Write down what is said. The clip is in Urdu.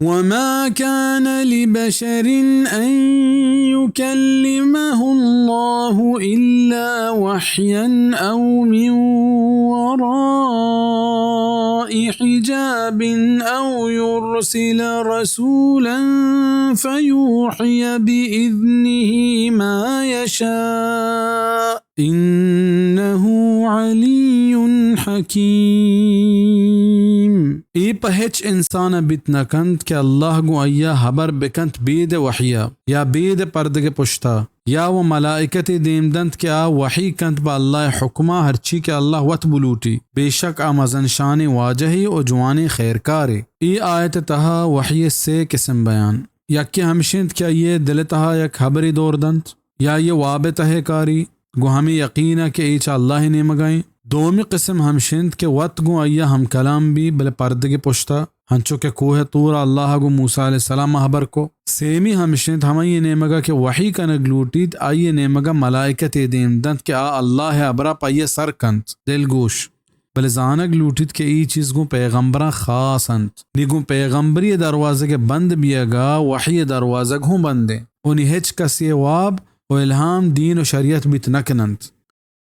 وما كان لبشر أن يكلمه الله إلا وحيا أو من وراء حجاب أو يرسل رسولا فيوحي بإذنه ما يشاء إنه علي حكيم. ای په هیچ انسان بیت نکند که الله گو ایا خبر بکند بید وحیا یا بید پردگ پشتا یا و ملائکت دیمدند که آ وحی کند با الله حکمہ ہرچی که اللہ وط بلوٹی بے شک آمزن شان واجہی و جوانی خیرکاری. ای آیت تہا وحی سے قسم بیان یا کہ ہمشند کیا یہ دل تہا یک خبری دور دند یا یہ وابط ہے کاری گو ہمیں یقین ہے کہ ایچا اللہ نے مگائیں. دومی قسم ہمشند کے وط گو ایا ہم کلام بھی بل پردگی پشتا ہنچو کہ کوہ طور اللہ گو موسیٰ علیہ السلام حبر کو. سیمی ہمشند ہمیں یہ نیمگا کہ وحی کا نگلوٹید آئیے نیمگا ملائکت دیمدند کہ آ اللہ ابرا پائیے سر کنت دل گوش بل زانگ لوٹید کہ ای چیز گو پیغمبران خاص انت نیگو پیغمبری دروازے کے بند بیگا وحی دروازے گو بندے انہی ہچ کسی واب و الہام دین و شریعت بیت نکنند.